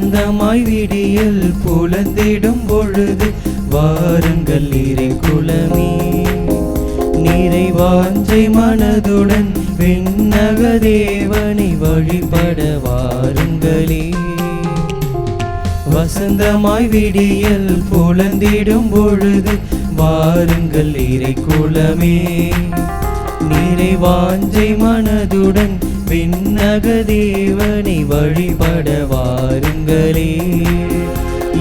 வசந்தமாய் விடியல் புலந்திடும் பொழுது வாருங்கள் இறை குலமே. நீரை வாஞ்சை மனதுடன் விண்ணக தேவனை வழிபட வாருங்களே. வசந்தமாய் விடியல் புலந்திடும் பொழுது வாருங்கள் இறை குலமே. நீரை வாஞ்சை மனதுடன் விண்ணக தேவனை வழிபட வாருங்களே.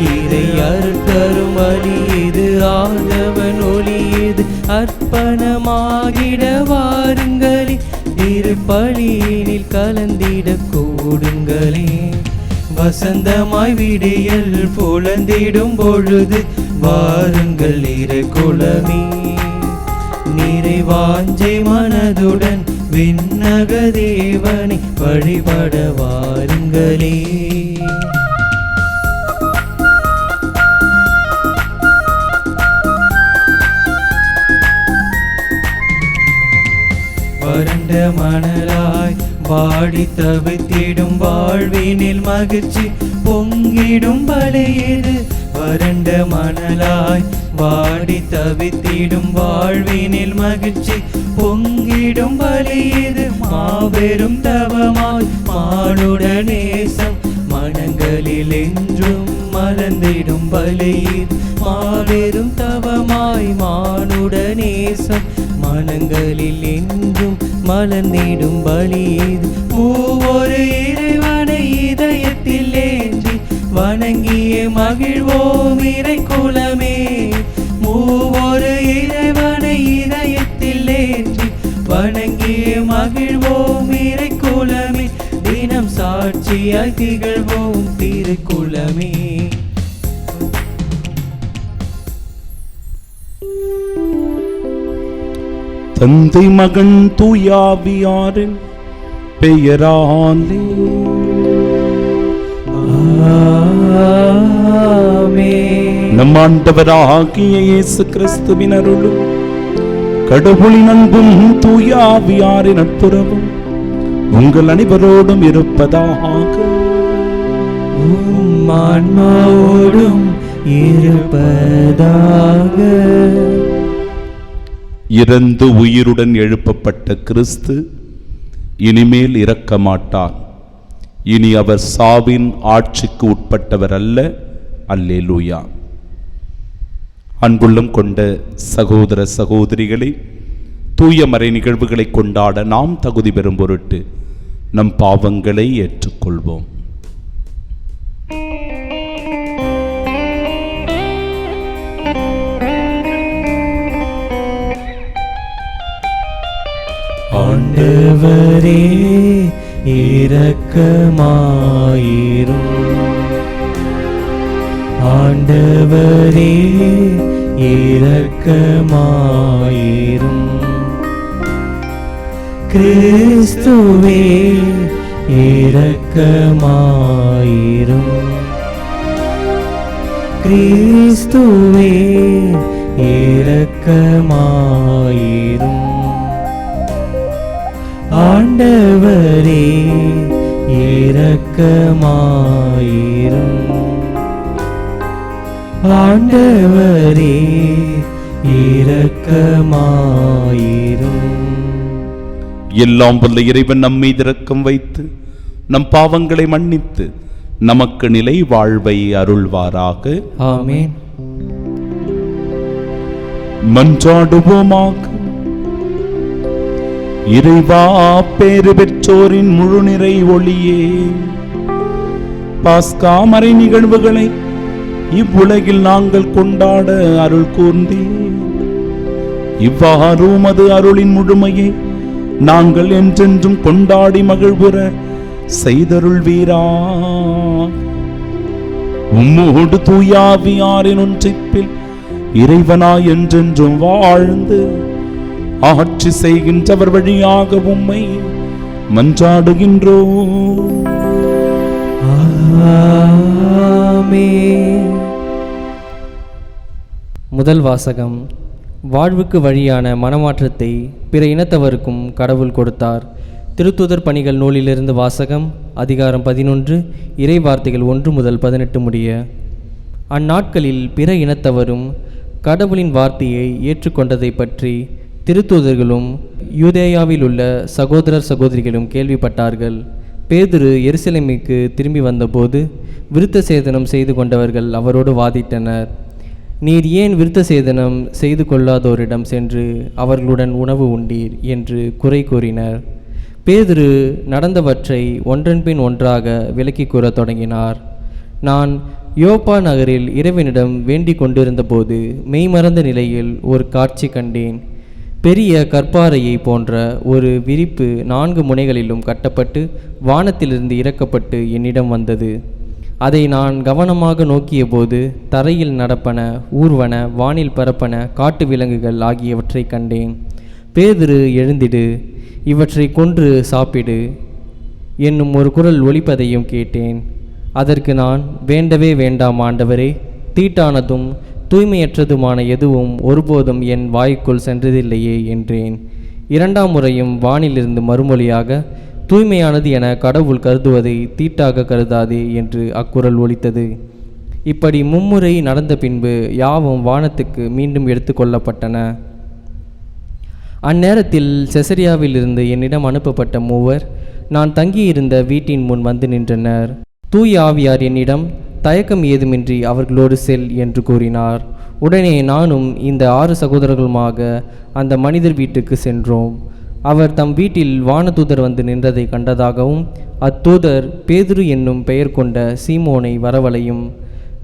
இறை அருட்தரும் வழியது ஆதவன் ஒளியது அர்ப்பணமாகிட வாருங்களே. திருப்பலியினில் கலந்திட கூடுங்களே. வசந்தமாய் விடியல் புலந்திடும் பொழுது வாருங்கள் இறை குலமே. நீரை வாஞ்சை மனதுடன் விண்ணக தேவனை வழிபட வாருங்களே. வறண்ட மணலாய் வாடி தவித்திடும் வாழ்வினில் மகிழ்ச்சி பொங்கிடும் பலியது. வறண்ட மணலாய் வாடி தவித்திடும் வாழ்வினில் மகிழ்ச்சி பொங்கிடும் பலியது. மாபெரும் தவமாய் மானுட நேசம் மனங்களில் என்றும் மலர்ந்திடும் பலியது. மாபெரும் தவமாய் மானுட நேசம் மனங்களில் என்றும் மலர்ந்திடும் பலியது. மூவொரு இறைவனை இதயத்தில் ஏந்தி வணங்கிய மகிழ்வோம் இறை குலமே. மூவொரு இறைவனை இதயத்தில் ஏந்தி வணங்கிய மகிழ்வோம் இறை குலமே. தினம் சாட்சியாய் திகழ்வோம் திருக்குலமே. தந்தை மகன் தூயாவியாரின் பெயராலே நம் ஆண்டவராகிய இயேசு கிறிஸ்துவின் அருளும் கடவுளின் அன்பும் தூயாவியாரின் நட்புறவும் உங்கள் அனைவரோடும் இருப்பதாக. ஆன்மாவோடும் இருப்பதாக. இறந்து உயிருடன் எழுப்பப்பட்ட கிறிஸ்து இனிமேல் இறக்க மாட்டார். இனி அவர் சாவின் ஆட்சிக்கு உட்பட்டவர் அல்ல. அல்லேலூயா. அன்புள்ளம் கொண்ட சகோதர சகோதரிகளை, தூய மறை நிகழ்வுகளை கொண்டாட நாம் தகுதி பெறும் பொருட்டு நம் பாவங்களை ஏற்றுக்கொள்வோம். ஆண்டவரே இரக்கமாயிரும். ஆண்டவரே இரக்கமாயிரும். கிறிஸ்துவே இரக்கமாயிரும். கிறிஸ்துவே இரக்கமாயிரும். ஆண்டவரே இரக்கமாயிரும். ஆண்டவரே இரக்கமாயிரும். எல்லாம் வல்ல இறைவன் நம்மை இரக்கம் வைத்து நம் பாவங்களை மன்னித்து நமக்கு நிலை வாழ்வை அருள்வாராக. ஆமென். மன்றாடுவோமாக. இறைவா, பேறு பெற்றோரின் முழு நிறை ஒளியே, பாஸ்கா மறை நிகழ்வுகளை இவ்வுலகில் நாங்கள் கொண்டாட அருள் கூர்ந்தே, இவ்வாறு உமது அருளின் முழுமையை நாங்கள் என்றென்றும் கொண்டாடி மகிழ்வுற செய்தருள்வீரா. உம்மோடு தூயாவியாரின் ஒன்றிப்பில் இறைவனாய் என்றென்றும் வாழ்ந்து ஆட்சி செய்கின்றவர் வழியாக உம்மை மன்றாடுகின்றோம். ஆமென். முதல் வாசகம். வாழ்வுக்கு வழியான மனமாற்றத்தை பிற இனத்தவருக்கும் கடவுள் கொடுத்தார். திருத்தூதர் பணிகள் நூலிலிருந்து வாசகம். அதிகாரம் 11, இறை வார்த்தைகள் 1 முதல் 18 முடிய. அந்நாட்களில் பிற இனத்தவரும் கடவுளின் வார்த்தையை ஏற்றுக்கொண்டதை பற்றி திருத்தூதர்களும் யூதேயாவில் உள்ள சகோதரர் சகோதரிகளும் கேள்விப்பட்டார்கள். பேதுரு எருசலேமுக்கு திரும்பி வந்தபோது விருத்த சேதனம் செய்து கொண்டவர்கள் அவரோடு வாதிட்டனர். நீர் ஏன் விருத்த சேதனம் செய்து கொள்ளாதோரிடம் சென்று அவர்களுடன் உணவு உண்டீர் என்று குறை கூறினர். பேதுரு நடந்தவற்றை ஒன்றன்பின் ஒன்றாக விளக்கி கூறத் தொடங்கினார். நான் யோப்பா நகரில் இறைவனிடம் வேண்டிக் கொண்டிருந்தபோது மெய்மறந்த நிலையில் ஒரு காட்சி கண்டேன். பெரிய கற்பாறையை போன்ற ஒரு விரிப்பு 4 முனைகளிலும் கட்டப்பட்டு வானத்திலிருந்து இறக்கப்பட்டு என்னிடம் வந்தது. அதை நான் கவனமாக நோக்கிய போது தரையில் நடப்பன, ஊர்வன, வானில் பரப்பன காட்டு விலங்குகள் ஆகியவற்றை கண்டேன். பேதுரு, எழுந்திடு, இவற்றை கொன்று சாப்பிடு என்னும் ஒரு குரல் ஒலிப்பதையும் கேட்டேன். அதற்கு நான், வேண்டவே வேண்டாம் ஆண்டவரே, தீட்டானதும் தூய்மையற்றதுமான எதுவும் ஒருபோதும் என் வாய்க்குள் சென்றதில்லையே என்றேன். 2ஆம் முறையும் வானிலிருந்து மறுமொழியாக, தூய்மையானது என கடவுள் கருதுவதை தீட்டாக கருதாதே என்று அக்குரல் ஒலித்தது. இப்படி 3 முறை நடந்த பின்பு யாவும் வானத்துக்கு மீண்டும் எடுத்து கொள்ளப்பட்டன. அந்நேரத்தில் செசரியாவிலிருந்து என்னிடம் அனுப்பப்பட்ட 3 நான் தங்கியிருந்த வீட்டின் முன் வந்து நின்றனர். தூய ஆவியார் என்னிடம், தயக்கம் ஏதுமின்றி அவர்களோடு செல் என்று கூறினார். உடனே நானும் இந்த 6 சகோதரர்களுமாக அந்த மனிதர் வீட்டுக்கு சென்றோம். அவர் தம் வீட்டில் வானதூதர் வந்து நின்றதை கண்டதாகவும், அத்தூதர் பேதுரு என்னும் பெயர் கொண்ட சீமோனை வரவழையும்,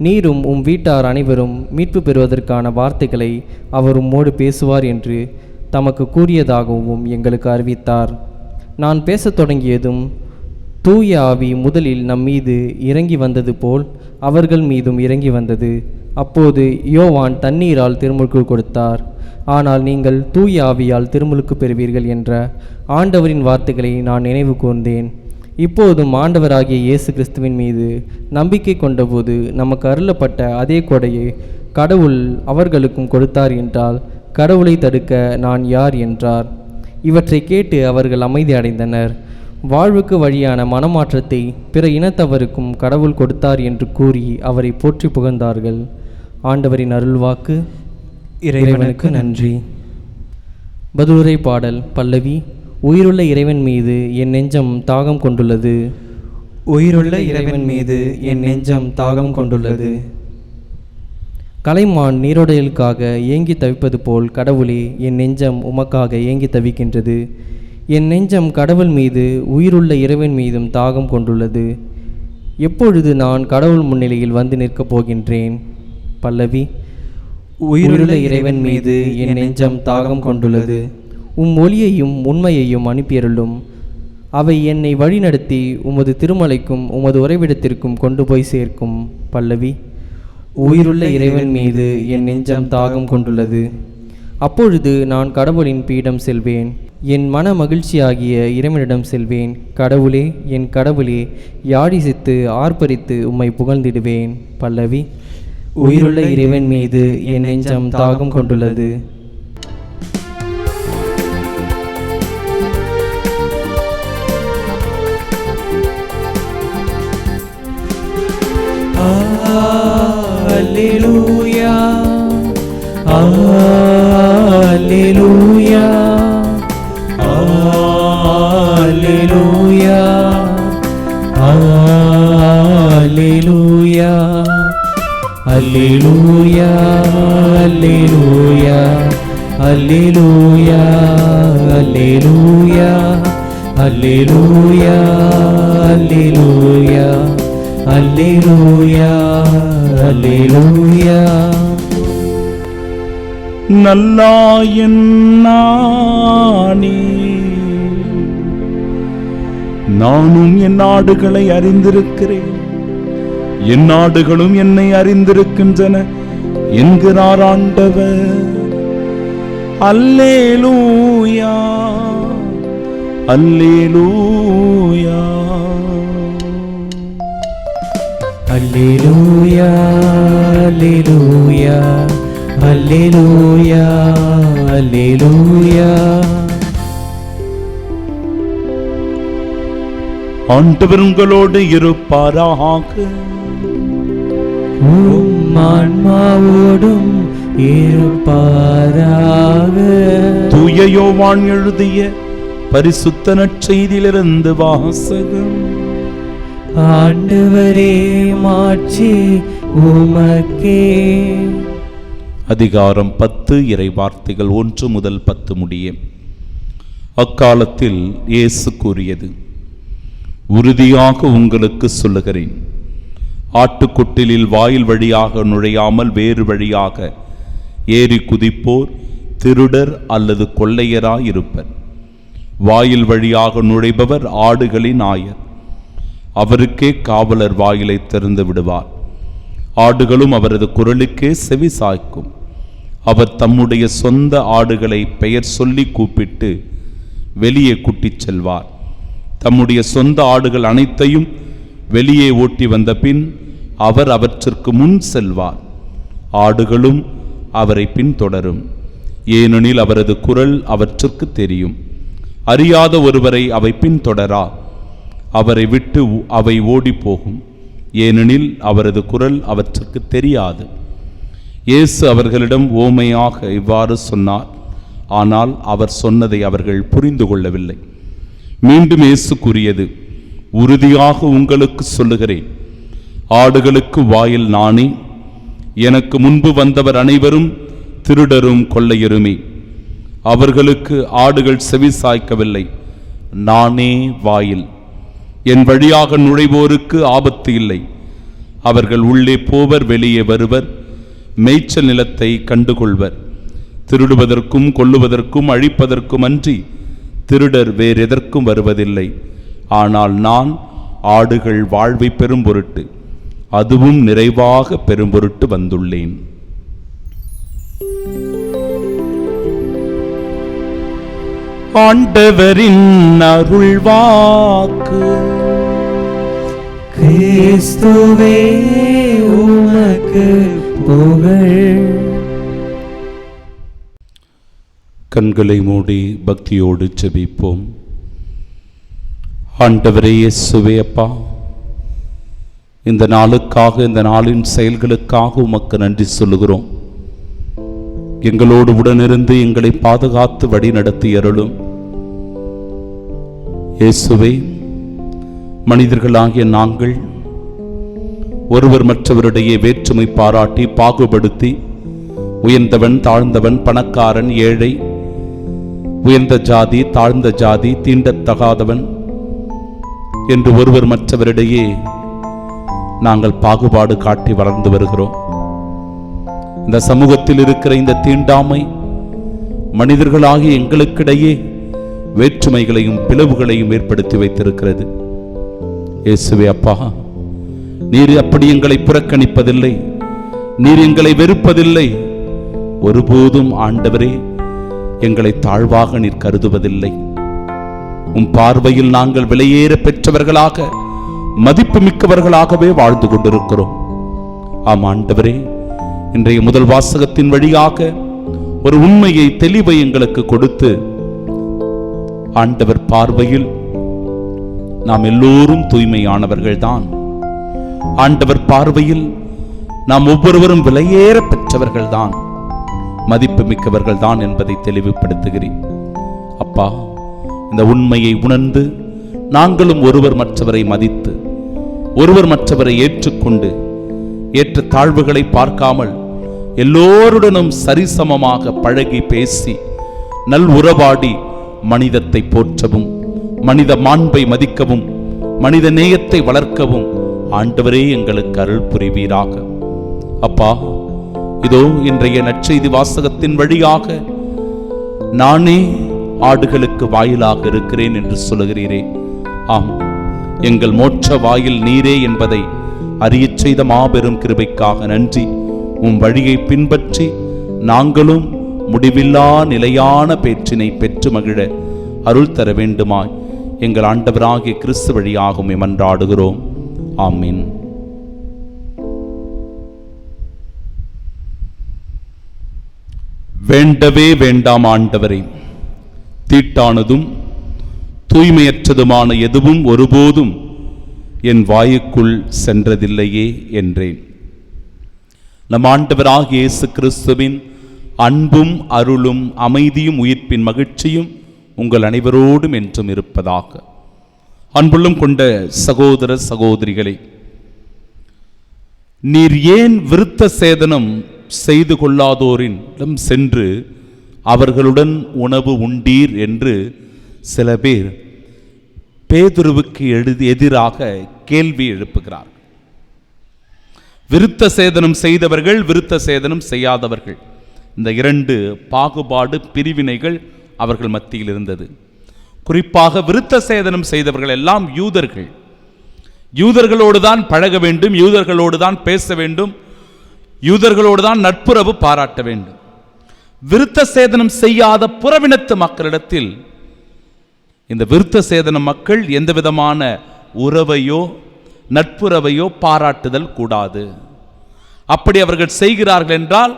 நீரும் உம் வீட்டார் அனைவரும் மீட்பு பெறுவதற்கான வார்த்தைகளை அவர் உம்மோடு பேசுவார் என்று தமக்கு கூறியதாகவும் எங்களுக்கு அறிவித்தார். நான் பேசத் தொடங்கியதும் தூய ஆவி முதலில் நம் மீது இறங்கி வந்தது போல் அவர்கள் மீதும் இறங்கி வந்தது. அப்போது யோவான் தண்ணீரால் திருமுழுக்கு கொடுத்தார். ஆனால் நீங்கள் தூய ஆவியால் திருமுழுக்கு பெறுவீர்கள் என்ற ஆண்டவரின் வார்த்தைகளை நான் நினைவு கூர்ந்தேன். இப்போதும் ஆண்டவராகிய இயேசு கிறிஸ்துவின் மீது நம்பிக்கை கொண்டபோது நமக்கு அருளப்பட்ட அதே கொடையை கடவுள் அவர்களுக்கும் கொடுத்தார் என்றால் கடவுளை தடுக்க நான் யார் என்றார். இவற்றை கேட்டு அவர்கள் அமைதி அடைந்தனர். வாழ்வுக்கு வழியான மனமாற்றத்தை பிற இனத்தவருக்கும் கடவுள் கொடுத்தார் என்று கூறி அவரை போற்றி புகழ்ந்தார்கள். ஆண்டவரின் அருள்வாக்கு. இறைவனுக்கு நன்றி. பதிலுரை பாடல். பல்லவி. உயிருள்ள இறைவன் மீது என் நெஞ்சம் தாகம் கொண்டுள்ளது. உயிருள்ள இறைவன் மீது என் நெஞ்சம் தாகம் கொண்டுள்ளது. கலைமான் நீரோடைகளுக்காக ஏங்கி தவிப்பது போல் கடவுளே, என் நெஞ்சம் உமக்காக ஏங்கி தவிக்கின்றது. என் நெஞ்சம் கடவுள் மீது, உயிருள்ள இறைவன் மீதும் தாகம் கொண்டுள்ளது. எப்பொழுது நான் கடவுள் முன்னிலையில் வந்து நிற்கப் போகின்றேன்? பல்லவி. உயிருள்ள இறைவன் மீது என் நெஞ்சம் தாகம் கொண்டுள்ளது. உம் ஒளியையும் உண்மையையும் அனுப்பியருளும். அவை என்னை வழிநடத்தி உமது திருமலைக்கும் உமது உறைவிடத்திற்கும் கொண்டு போய் சேர்க்கும். பல்லவி. உயிருள்ள இறைவன் மீது என் நெஞ்சம் தாகம் கொண்டுள்ளது. அப்பொழுது நான் கடவுளின் பீடம் செல்வேன். என் மன மகிழ்ச்சியாகிய இறைவனிடம் செல்வேன். கடவுளே, என் கடவுளே, யாழிசைத்து ஆர்ப்பரித்து உம்மை புகழ்ந்திடுவேன். பல்லவி. உயிருள்ள இறைவன் மீது என் நெஞ்சம் தாகம் கொண்டுள்ளது. அல்லேலூயா, அல்லேலூயா, அல்லேலூயா, அல்லேலூயா, அல்லேலூயா, அல்லேலூயா, அல்லேலூயா, அல்லேலூயா, அல்லேலூயா, அல்லேலூயா, அல்லேலூயா. நல்லாயன் நானே, நானும் என் நாடுகளை அறிந்திருக்கிறேன், என் நாடுகளும் என்னை அறிந்திருக்கின்றன என்கிறார் ஆண்டவர். அல்லேலூயா, அல்லேலூயா, அல்லேலூயா, அல்லேலூயா, அல்லேலூயா, அல்லேலூயா. ஆண்டவர் உங்களோடு இருப்பாராக. உம் ஆன்மாவோடும் இருப்பாராக. தூய யோவான் எழுதிய பரிசுத்த நற்செய்தியிலிருந்து வாசகம். ஆண்டவரே மாட்சி உமக்கே. அதிகாரம் 10 இறை வார்த்தைகள் 1 முதல் 10 முடிய. அக்காலத்தில் இயேசு கூறியது, உறுதியாக உங்களுக்கு சொல்லுகிறேன், ஆட்டுக்குட்டிலில் வாயில் வழியாக நுழையாமல் வேறு வழியாக ஏறி குதிப்போர் திருடர் அல்லது கொள்ளையராயிருப்பர். வாயில் வழியாக நுழைபவர் ஆடுகளின் ஆயர். அவருக்கே காவலர் வாயிலை திறந்து விடுவார். ஆடுகளும் அவரது குரலுக்கே செவி சாய்க்கும். அவர் தம்முடைய சொந்த ஆடுகளை பெயர் சொல்லி கூப்பிட்டு வெளியே கூட்டிச் செல்வார். தம்முடைய சொந்த ஆடுகள் அனைத்தையும் வெளியே ஓட்டி வந்த பின் அவர் அவற்றிற்கு முன் செல்வார். ஆடுகளும் அவரை பின்தொடரும், ஏனெனில் அவரது குரல் அவற்றிற்கு தெரியும். அறியாத ஒருவரை அவை பின்தொடரா. அவரை விட்டு அவை ஓடி போகும், ஏனெனில் அவரது குரல் அவற்றிற்கு தெரியாது. இயேசு அவர்களிடம் ஓமையாக இவ்வாறு சொன்னார். ஆனால் அவர் சொன்னதை அவர்கள் புரிந்து கொள்ளவில்லை. மீண்டும் இயேசு கூறியது, உறுதியாக உங்களுக்கு சொல்லுகிறேன், ஆடுகளுக்கு வாயில் நானே. எனக்கு முன்பு வந்தவர் அனைவரும் திருடரும் கொள்ளையருமே. அவர்களுக்கு ஆடுகள் செவி சாய்க்கவில்லை. நானே வாயில். என் வழியாக நுழைவோருக்கு ஆபத்து இல்லை. அவர்கள் உள்ளே போவர், வெளியே வருவர், மேய்ச்சல் நிலத்தை கண்டுகொள்வர். திருடுவதற்கும் கொல்லுவதற்கும் அழிப்பதற்கும் அன்றி திருடர் வேறெதற்கும் வருவதில்லை. ஆனால் நான் ஆடுகள் வாழ்வை பெறும் பொருட்டு, அதுவும் நிறைவாக பெறும் பொருட்டு வந்துள்ளேன். ஆண்டவரின் அருள்வாக்கு. கிறிஸ்துவே உமக்கு புகழ். கண்களை மூடி பக்தியோடு ஜெபிப்போம். ஆண்டவரே இயேசுவே அப்பா, இந்த நாளுக்காக, இந்த நாளின் செயல்களுக்காக உமக்கு நன்றி சொல்லுகிறோம். எங்களோடு உடனிருந்து எங்களை பாதுகாத்து வழி நடத்தி அருளும். இயேசுவே, மனிதர்களாகிய நாங்கள் ஒருவர் மற்றவருடைய வேற்றுமை பாராட்டி பாகுபடுத்தி உயர்ந்தவன் தாழ்ந்தவன், பணக்காரன் ஏழை, உயர்ந்த ஜாதி தாழ்ந்த ஜாதி, தீண்டத்தகாதவன் என்று ஒருவர் மற்றவரிடையே நாங்கள் பாகுபாடு காட்டி வளர்ந்து வருகிறோம். இந்த சமூகத்தில் இருக்கிற இந்த தீண்டாமை மனிதர்களாகிய எங்களுக்கிடையே வேற்றுமைகளையும் பிளவுகளையும் ஏற்படுத்தி வைத்திருக்கிறது. இயேசுவே அப்பா, நீர் அப்படி எங்களை புறக்கணிப்பதில்லை, நீர் எங்களை வெறுப்பதில்லை. ஒருபோதும் ஆண்டவரே எங்களை தாழ்வாக நீர் கருதுவதில்லை. உம் பார்வையில் நாங்கள் விலையேற பெற்றவர்களாக, மதிப்பு மிக்கவர்களாகவே வாழ்ந்து கொண்டிருக்கிறோம். ஆம் ஆண்டவரே, இன்றைய முதல் வாசகத்தின் வழியாக ஒரு உண்மையை, தெளிவை எங்களுக்கு கொடுத்து, ஆண்டவர் பார்வையில் நாம் எல்லோரும் தூய்மையானவர்கள்தான். ஆண்டவர் பார்வையில் நாம் ஒவ்வொருவரும் விலையேற பெற்றவர்கள்தான், மதிப்பு மிக்கவர்கள் தான் என்பதை தெளிவுபடுத்துகிறேன். அப்பா, இந்த உண்மையை உணர்ந்து நாங்களும் ஒருவர் மற்றவரை மதித்து, ஒருவர் மற்றவரை ஏற்றுக்கொண்டு, ஏற்ற தாழ்வுகளை பார்க்காமல் எல்லோருடனும் சரிசமமாக பழகி பேசி நல் உறவாடி மனிதத்தை போற்றவும், மனித மாண்பை மதிக்கவும், மனித நேயத்தை வளர்க்கவும் ஆண்டவரே எங்களுக்கு அருள் புரிவீராக. அப்பா, இதோ இன்றைய நற்செய்தி வாசகத்தின் வழியாக நானே ஆடுகளுக்கு வாயிலாக இருக்கிறேன் என்று சொல்லுகிறீரே. ஆம், எங்கள் மோட்ச வாயில் நீரே என்பதை அறியச் செய்த மாபெரும் கிருபைக்காக நன்றி. உம் வழியை பின்பற்றி நாங்களும் முடிவில்லா நிலையான பேற்றினை பெற்று மகிழ அருள் தர வேண்டுமாய் எங்கள் ஆண்டவராகிய கிறிஸ்து வழியாக உம்மை மன்றாடுகிறோம். ஆமீன். வேண்டவே வேண்டாம் ஆண்டவரே, தீட்டானதும் தூய்மையற்றதுமான எதுவும் ஒருபோதும் என் வாயுக்குள் சென்றதில்லையே என்றேன். நம் ஆண்டவராகிய இயேசு கிறிஸ்துவின் அன்பும் அருளும் அமைதியும் உயிர்ப்பின் மகிழ்ச்சியும் உங்கள் அனைவரோடும் என்றும் இருப்பதாக. அன்புள்ளும் கொண்ட சகோதர சகோதரிகளே, நீர் ஏன் விருத்த சேதனம் செய்து கொள்ளாதோரிடம் சென்று அவர்களுடன் உணவு உண்டீர் என்று சில பேர் பேதுருவுக்கு எதிராக கேள்வி எழுப்புகிறார். விருத்த சேதனம் செய்தவர்கள், விருத்த சேதனம் செய்யாதவர்கள், இந்த இரண்டு பாகுபாடு பிரிவினைகள் அவர்கள் மத்தியில் இருந்தது. குறிப்பாக விருத்த சேதனம் செய்தவர்கள் எல்லாம் யூதர்கள். யூதர்களோடு தான் பழக வேண்டும், யூதர்களோடு தான் பேச வேண்டும், யூதர்களோடு தான் நட்புறவு பாராட்ட வேண்டும். விருத்த சேதனம் செய்யாத புறவினத்து மக்களிடத்தில் இந்த விருத்த சேதன மக்கள் எந்த விதமான உறவையோ நட்புறவையோ பாராட்டுதல் கூடாது. அப்படி அவர்கள் செய்கிறார்கள் என்றால்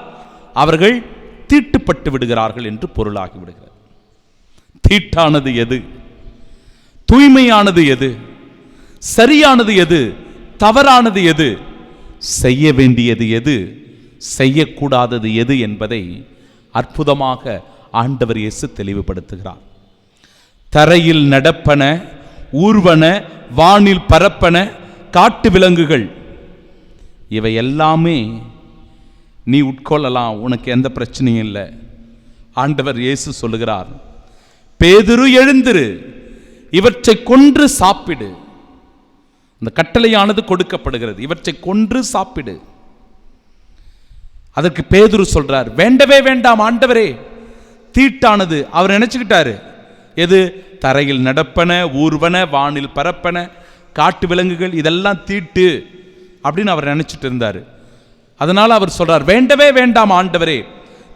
அவர்கள் தீட்டுப்பட்டு விடுகிறார்கள் என்று பொருளாகி விடுகிறது. தீட்டானது எது, தூய்மையானது எது, சரியானது எது, தவறானது எது, செய்ய வேண்டியது எது, செய்யக்கூடாதது எது என்பதை அற்புதமாக ஆண்டவர் இயேசு தெளிவுபடுத்துகிறார். தரையில் நடப்பன, ஊர்வன, வானில் பரப்பன, காட்டு விலங்குகள், இவை எல்லாமே நீ உட்கொள்ளலாம், உனக்கு எந்த பிரச்சனையும் இல்லை. ஆண்டவர் இயேசு சொல்லுகிறார், பேதுரு எழுந்திரு, இவற்றை கொன்று சாப்பிடு. இந்த கட்டளையானது கொடுக்கப்படுகிறது, இவற்றை கொன்று சாப்பிடு. அதற்கு பேதுரு சொல்றார், வேண்டவே வேண்டாம் ஆண்டவரே, தீட்டானது. அவர் நினைச்சுக்கிட்டாரு, எது? தரையில் நடப்பன, ஊர்வன, வானில் பரப்பன, காட்டு விலங்குகள், இதெல்லாம் தீட்டு அப்படின்னு அவர் நினைச்சிட்டு இருந்தார். அதனால அவர் சொல்றார், வேண்டவே வேண்டாம் ஆண்டவரே,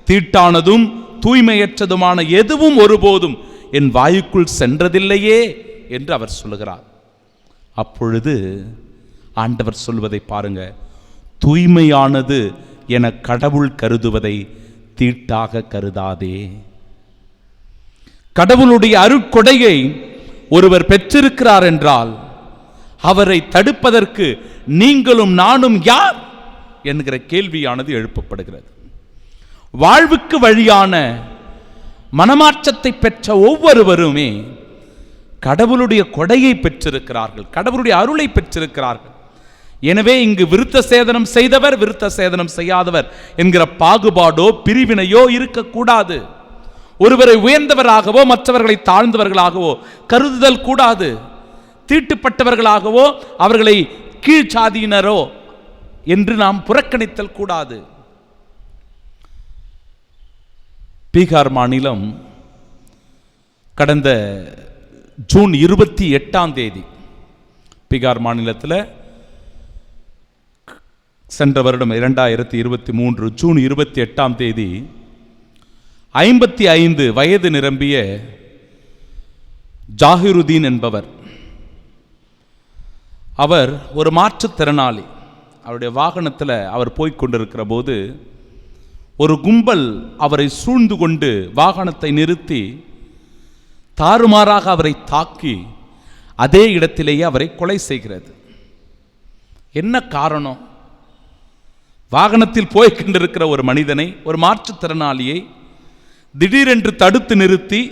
தீட்டானதும் தூய்மையற்றதுமான எதுவும் ஒருபோதும் என் வாயுக்குள் சென்றதில்லையே என்று அவர் சொல்லுகிறார். அப்பொழுது ஆண்டவர் சொல்வதை பாருங்க, தூய்மையானது என கடவுள் கருதுவதை தீட்டாக கருதாதே. கடவுளுடைய அருட்கொடையை ஒருவர் பெற்றிருக்கிறார் என்றால் அவரை தடுப்பதற்கு நீங்களும் நானும் யார் என்கிற கேள்வியானது எழுப்பப்படுகிறது. வாழ்வுக்கு வழியான மனமாற்றத்தை பெற்ற ஒவ்வொருவருமே கடவுளுடைய கொடையை பெற்றிருக்கிறார்கள், கடவுளுடைய அருளை பெற்றிருக்கிறார்கள். எனவே இங்கு விருத்த சேதனம் செய்தவர், விருத்த சேதனம் செய்யாதவர் என்கிற பாகுபாடோ பிரிவினையோ இருக்கக்கூடாது. ஒருவரை உயர்ந்தவராகவோ மற்றவர்களை தாழ்ந்தவர்களாகவோ கருதுதல் கூடாது. தீட்டுப்பட்டவர்களாகவோ அவர்களை கீழ்ச்சாதியினரோ என்று நாம் புறக்கணித்தல் கூடாது. பீகார் மாநிலம் கடந்த ஜூன் 28 பீகார் மாநிலத்தில் சென்ற வருடம் 2023 ஜூன் 28 55 வயது நிரம்பிய ஜாகிருதீன் என்பவர், அவர் ஒரு மாற்றுத்திறனாளி. அவருடைய வாகனத்தில் அவர் போய்கொண்டிருக்கிற போது ஒரு கும்பல் அவரை சூழ்ந்து கொண்டு வாகனத்தை நிறுத்தி தாறுமாறாக அவரை தாக்கி அதே இடத்திலேயே அவரை கொலை செய்கிறது. என்ன காரணம்? வாகனத்தில் போய்கொண்டிருக்கிற ஒரு மனிதனை, ஒரு மாற்றுத்திறனாளியை திடீரென்று தடுத்து நிறுத்தி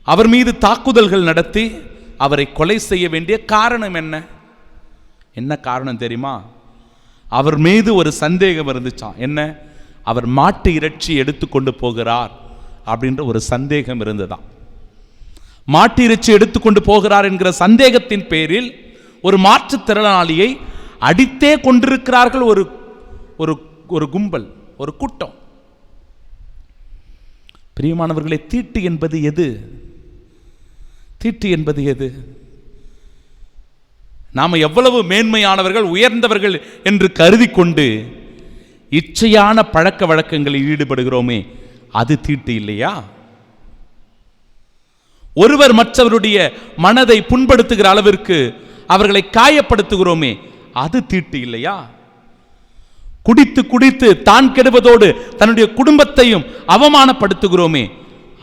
அவர் மீது தாக்குதல்கள் நடத்தி அவரை கொலை செய்ய வேண்டிய காரணம் என்ன? என்ன காரணம் தெரியுமா? அவர் மீது ஒரு சந்தேகம் இருந்துச்சான். என்ன? அவர் மாட்டு இறைச்சி எடுத்துக்கொண்டு போகிறார் அப்படின்ற ஒரு சந்தேகம் இருந்ததாம். மாட்டு இறைச்சி எடுத்துக்கொண்டு போகிறார் என்கிற சந்தேகத்தின் பேரில் ஒரு மாற்றுத்திறனாளியை அடித்தே கொண்டிருக்கிறார்கள் ஒரு கும்பல், ஒரு கூட்டம். பிரியமானவர்களே, தீட்டு என்பது எது? தீட்டு என்பது எது? நாம் எவ்வளவு மேன்மையானவர்கள், உயர்ந்தவர்கள் என்று கருதி கொண்டு இச்சையான பழக்க வழக்கங்களில் ஈடுபடுகிறோமே, அது தீட்டு இல்லையா? ஒருவர் மற்றவருடைய மனதை புண்படுத்துகிற அளவிற்கு அவர்களை காயப்படுத்துகிறோமே, அது தீட்டு இல்லையா? குடித்து குடித்து தான் கெடுவதோடு தன்னுடைய குடும்பத்தையும் அவமானப்படுத்துகிறோமே,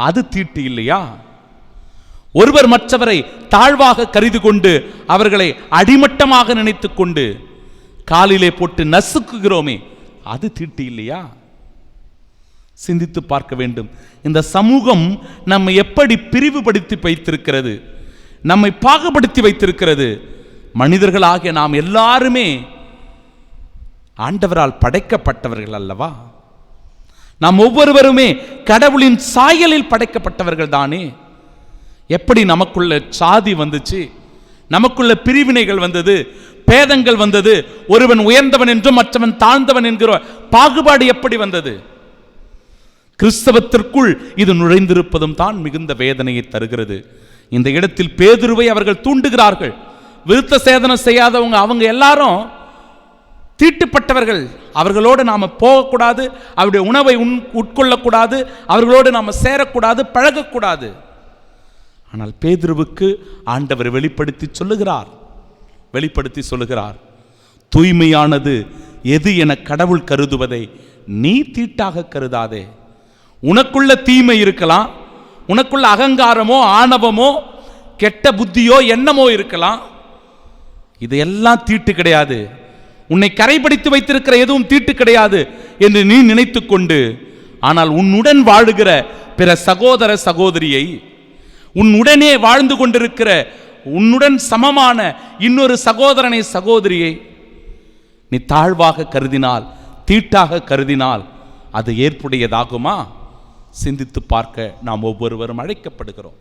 அது தீட்டு இல்லையா? ஒருவர் மற்றவரை தாழ்வாக கருதி கொண்டு அவர்களை அடிமட்டமாக நினைத்து கொண்டு காலிலே போட்டு நசுக்குகிறோமே, அது தீட்டு இல்லையா? சிந்தித்து பார்க்க வேண்டும். இந்த சமூகம் நம்மை எப்படி பிரிவுபடுத்தி வைத்திருக்கிறது, நம்மை பாகுபடுத்தி வைத்திருக்கிறது. மனிதர்களாகிய நாம் எல்லாருமே ஆண்டவரால் படைக்கப்பட்டவர்கள் அல்லவா? நாம் ஒவ்வொருவருமே கடவுளின் சாயலில் படைக்கப்பட்டவர்கள் தானே. எப்படி நமக்குள்ள சாதி வந்துச்சு, நமக்குள்ள பிரிவினைகள் வந்தது, பேதங்கள் வந்தது, ஒருவன் உயர்ந்தவன் என்றும் மற்றவன் தாழ்ந்தவன் என்கிற பாகுபாடு எப்படி வந்தது? கிறிஸ்தவத்திற்குள் இது நுழைந்திருப்பதும் தான் மிகுந்த வேதனையை தருகிறது. இந்த இடத்தில் பேதுருவை அவர்கள் தூண்டுகிறார்கள். விருத்த சேதனம் செய்யாதவங்க அவங்க எல்லாரும் தீட்டுப்பட்டவர்கள், அவர்களோடு நாம் போகக்கூடாது, அவருடைய உணவை உட்கொள்ளக்கூடாது, அவர்களோடு நாம் சேரக்கூடாது, பழகக்கூடாது. ஆனால் பேதுருவுக்கு ஆண்டவர் வெளிப்படுத்தி சொல்லுகிறார், தூய்மையானது எது என கடவுள் கருதுவதை நீ தீட்டாக கருதாதே. உனக்குள்ள தீமை இருக்கலாம், உனக்குள்ள அகங்காரமோ ஆணவமோ கெட்ட புத்தியோ எண்ணமோ இருக்கலாம், இதெல்லாம் தீட்டு கிடையாது. உன்னை கரைப்படுத்தி வைத்திருக்கிற எதுவும் தீட்டு கிடையாது என்று நீ நினைத்து கொண்டு, ஆனால் உன்னுடன் வாழுகிற பிற சகோதர சகோதரியை, உன்னுடனே வாழ்ந்து கொண்டிருக்கிற உன்னுடன் சமமான இன்னொரு சகோதரனை சகோதரியை நீ தாழ்வாக கருதினால், தீட்டாக கருதினால் அது ஏற்புடையதாகுமா? சிந்தித்து பார்க்க நாம் ஒவ்வொருவரும் அழைக்கப்படுகிறோம்.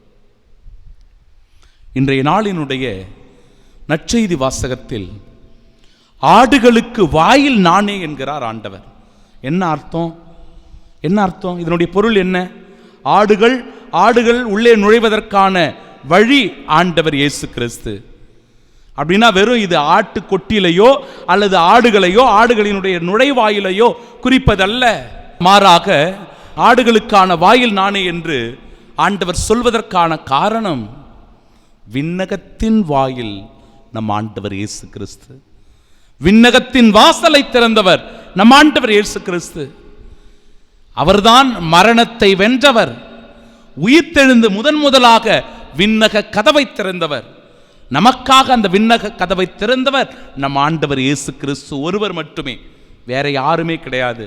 இன்றைய நாளினுடைய நற்செய்தி வாசகத்தில் ஆடுகளுக்கு வாயில் நானே என்கிறார் ஆண்டவர். என்ன அர்த்தம்? இதனுடைய பொருள் என்ன? ஆடுகள் உள்ளே நுழைவதற்கான வழி ஆண்டவர் இயேசு கிறிஸ்து. அப்படின்னா வெறும் இது ஆட்டு கொட்டிலையோ அல்லது ஆடுகளையோ ஆடுகளினுடைய நுழைவாயிலையோ குறிப்பதல்ல. மாறாக ஆடுகளுக்கான வாயில் நானே என்று ஆண்டவர் சொல்வதற்கான காரணம், விண்ணகத்தின் வாயில் நம் ஆண்டவர் இயேசு கிறிஸ்து. விண்ணகத்தின் வாசலை திறந்தவர் நம் ஆண்டவர் இயேசு கிறிஸ்து. அவர்தான் மரணத்தை வென்றவர், உயிர்த்தெழுந்து முதலாக விண்ணக கதவை திறந்தவர். நமக்காக அந்த விண்ணக கதவை திறந்தவர் நம் ஆண்டவர் இயேசு கிறிஸ்து ஒருவர் மட்டுமே, வேற யாருமே கிடையாது.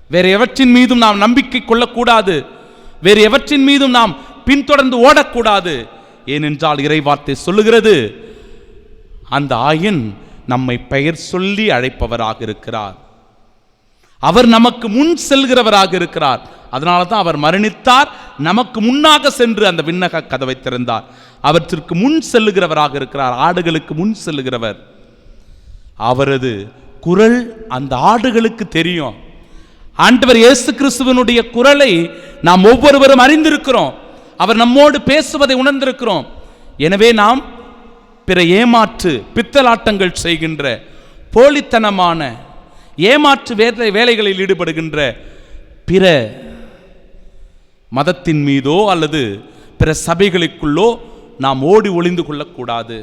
வேற எவற்றின் மீதும் நாம் நம்பிக்கை கொள்ளக்கூடாது, வேறு எவற்றின் மீதும் நாம் பின்தொடர்ந்து ஓடக்கூடாது. ஏனென்றால் இறைவார்த்தை சொல்லுகிறது, அந்த ஆயன் நம்மை பெயர் சொல்லி அழைப்பவராக இருக்கிறார், அவர் நமக்கு முன் செல்கிறவராக இருக்கிறார். அதனால தான் அவர் மரணித்தார், நமக்கு முன்னாக சென்று அந்த விண்ணக கதவை திறந்தார். அவற்றிற்கு முன் செல்லுகிறவராக இருக்கிறார், ஆடுகளுக்கு முன் செல்லுகிறவர். அவரது குரல் அந்த ஆடுகளுக்கு தெரியும். ஆண்டவர் இயேசு கிறிஸ்துவினுடைய குரலை நாம் ஒவ்வொருவரும் அறிந்திருக்கிறோம், அவர் நம்மோடு பேசுவதை உணர்ந்திருக்கிறோம். எனவே நாம் பிற ஏமாற்று பித்தலாட்டங்கள் செய்கின்ற, போலித்தனமான ஏமாற்று வேலைகளில் ஈடுபடுகின்ற பிற மதத்தின் மீதோ அல்லது பிற சபைகளுக்குள்ளோ நாம் ஓடி ஒளிந்து கொள்ளக்கூடாது,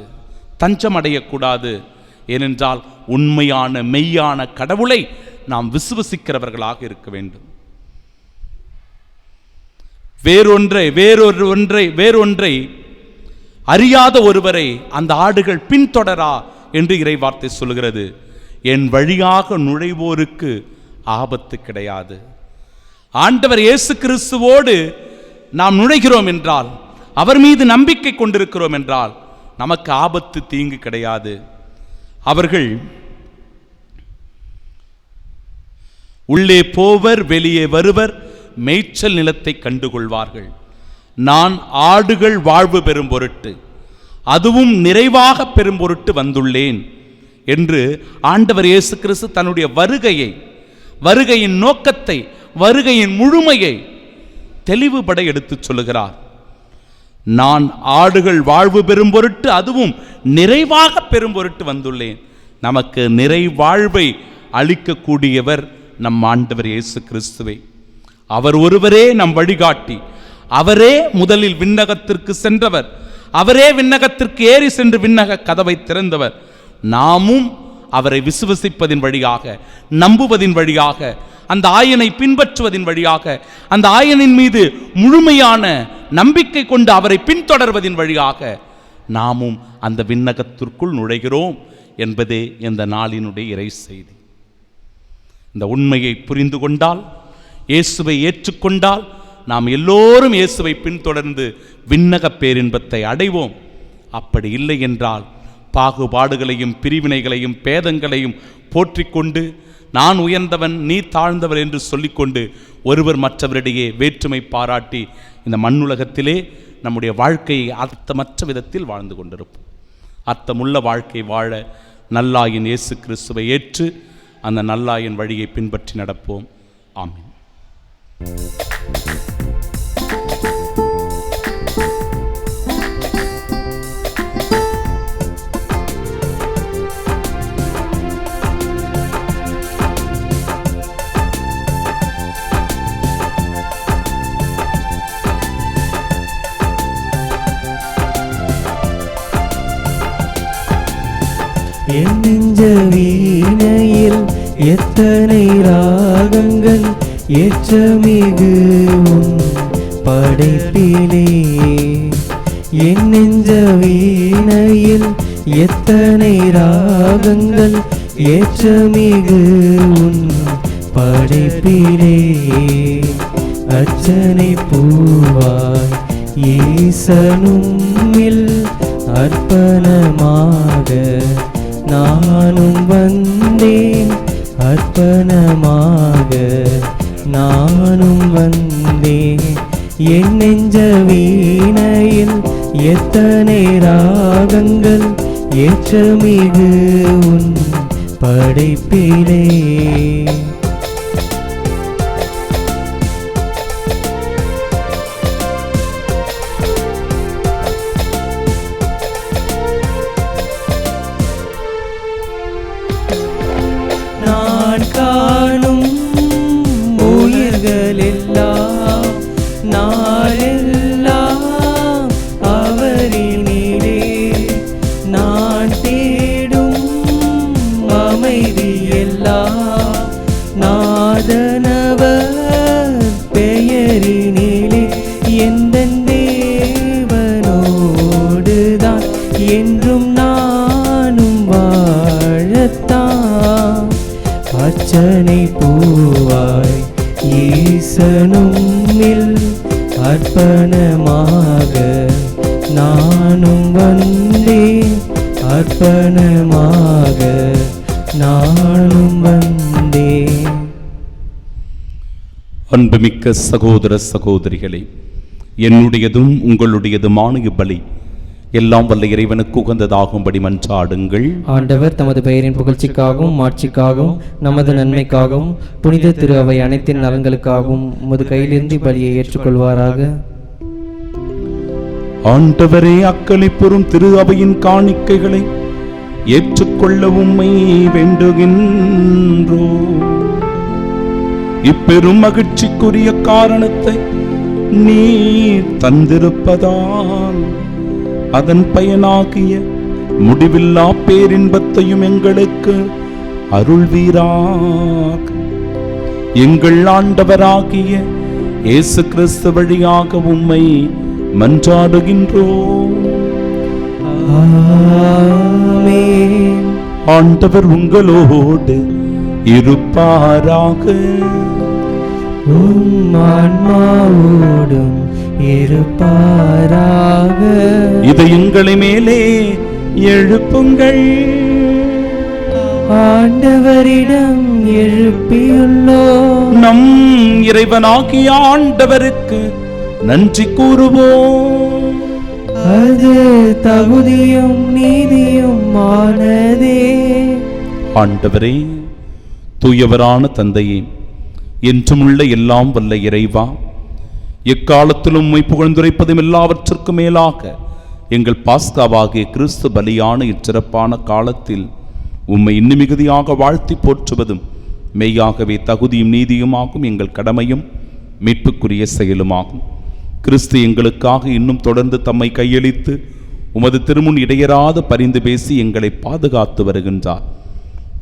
தஞ்சம் அடையக்கூடாது. ஏனென்றால் உண்மையான மெய்யான கடவுளை நாம் விசுவசிக்கிறவர்களாக இருக்க வேண்டும். வேறொன்றை அறியாத ஒருவரை அந்த ஆடுகள் பின்தொடரா என்று இறைவார்த்தை சொல்கிறது. என் வழியாக நுழைவோருக்கு ஆபத்து கிடையாது. ஆண்டவர் இயேசு கிறிஸ்துவோடு நாம் நுழைகிறோம் என்றால், அவர் மீது நம்பிக்கை கொண்டிருக்கிறோம் என்றால் நமக்கு ஆபத்து தீங்கு கிடையாது. அவர்கள் உள்ளே போவர் வெளியே வருவர், மேய்ச்சல் நிலத்தை கண்டுகொள்வார்கள். நான் ஆடுகள் வாழ்வு பெறும் பொருட்டு, அதுவும் நிறைவாக பெறும் பொருட்டு வந்துள்ளேன் என்று ஆண்டவர் இயேசு கிறிஸ்து தன்னுடைய வருகையின் நோக்கத்தை, வருகையின் முழுமையை தெளிவுபட எடுத்துச் சொல்லுகிறார். நான் ஆடுகள் வாழ்வு பெறும் பொருட்டு, அதுவும் நிறைவாக பெறும் பொருட்டு வந்துள்ளேன். நமக்கு நிறைவாழ்வை அளிக்கக்கூடியவர் நம் ஆண்டவர் இயேசு கிறிஸ்துவை. அவர் ஒருவரே நம் வழிகாட்டி, அவரே முதலில் விண்ணகத்திற்கு சென்றவர், அவரே விண்ணகத்திற்கு ஏறி சென்று விண்ணக கதவை திறந்தவர். நாமும் அவரை விசுவசிப்பதின் வழியாக, நம்புவதின் வழியாக, அந்த ஆயனை பின்பற்றுவதின் வழியாக, அந்த ஆயனின் மீது முழுமையான நம்பிக்கை கொண்டு அவரை பின்தொடர்வதின் வழியாக நாமும் அந்த விண்ணகத்திற்குள் நுழைகிறோம் என்பதே இந்த நாளினுடைய இறை செய்தி. இந்த உண்மையை புரிந்து கொண்டால், இயேசுவை ஏற்றுக்கொண்டால், நாம் எல்லோரும் இயேசுவை பின்தொடர்ந்து விண்ணக பேரின்பத்தை அடைவோம். அப்படி இல்லை என்றால் பாகுபாடுகளையும் பிரிவினைகளையும் பேதங்களையும் போற்றிக்கொண்டு நான் உயர்ந்தவன் நீ தாழ்ந்தவன் என்று சொல்லிக்கொண்டு ஒருவர் மற்றவரிடையே வேற்றுமை பாராட்டி இந்த மண்ணுலகத்திலே நம்முடைய வாழ்க்கையை அர்த்தமற்ற விதத்தில் வாழ்ந்து கொண்டிருப்போம். அர்த்தமுள்ள வாழ்க்கை வாழ நல்லாயின் இயேசு கிறிஸ்துவை ஏற்று அந்த நல்லாயின் வழியை பின்பற்றி நடப்போம். ஆமென். என் நெஞ்ச வீணையில் எத்தனை ராகங்கள் ஏற்றமிகு உன் படைப்பிலே. என் நெஞ்ச வீணையில் எத்தனை ராகங்கள் ஏற்றமிகு உன் படைப்பிலே. அர்ச்சனை பூவாய் ஈசனும்மில் அர்ப்பணமாக நானும் வந்தேன். அர்ப்பணமாக நானும் வந்தேன். என் நெஞ்ச வீணையில் எத்தனை ராகங்கள் ஏற்றமிகு உன் படைப்பிலே. நான் காணும் உயிர்களெல்லாம் நாளெல்லாம் அவரினிலே. நான் தேடும் அமைதியெல்லாம் நாதனவர் பெயரினிலே. எந்தன் தேவனோடுதான் என்றும் நானும் வாழத்தான். அர்ச்சனை பூவாய் ஈசனும்மில் அர்ப்பணமாக நானும் வந்தேன். அர்ப்பணமாக நானும் வந்தேன். அன்புமிக்க சகோதர சகோதரிகளே, என்னுடையதும் உங்களுடையதுமான இப்பலி எல்லாம் வல்ல இறைவனுக்கு உகந்ததாகும்படி மன்றாடுங்கள். ஆண்டவர் தமது பெயரின் புகழ்ச்சிக்காகவும் மாட்சிக்காகவும் நமது நன்மைக்காகவும் புனித திரு அவை அனைத்தின் நலன்களுக்காகவும் உமது கையிலிருந்து பலியை ஏற்றுக்கொள்வாராக. ஆண்டவரே, அக்களிப்புறும் திரு அவையின் காணிக்கைகளை ஏற்றுக்கொள்ள உம்மை வேண்டுகின்றோ. இப்பெரும் மகிழ்ச்சிக்குரிய காரணத்தை நீ தந்திருப்பதால் அதன் பயனாகிய முடிவில்லா பேரின்பத்தையும் எங்களுக்கு அருள்வீராக. எங்கள் ஆண்டவராகிய இயேசு கிறிஸ்து வழியாக உம்மை மன்றாடுகின்றோம். ஆமென். ஆண்டவர் உங்களோடு இருப்பாராக. உம் ஆன்மாவோடும் இருப்பாராக. இதயங்களை மேலே எழுப்புங்கள். ஆண்டவரிடம் எழுப்பியுள்ளோம். நம் இறைவனாகிய ஆண்டவருக்கு நன்றி கூறுவோம். அது தகுதியும் நீதியும் ஆனதே. ஆண்டவரே, தூயவரான தந்தையே, என்றுமுள்ள எல்லாம் வல்ல இறைவா, எக்காலத்திலும் உம்மை புகழ்ந்துரைப்பதும் எல்லாவற்றிற்கும் மேலாக எங்கள் பாஸ்காவாகிய கிறிஸ்து பலியான இச்சிறப்பான காலத்தில் உம்மை இன்னும் மிகுதியாக வாழ்த்தி போற்றுவதும் மெய்யாகவே தகுதியும் நீதியுமாகும் எங்கள் கடமையும் மீட்புக்குரிய செயலுமாகும். கிறிஸ்து எங்களுக்காக இன்னும் தொடர்ந்து தம்மை கையளித்து உமது திருமுன் இடையராத பரிந்து பேசி எங்களை பாதுகாத்து வருகின்றார்.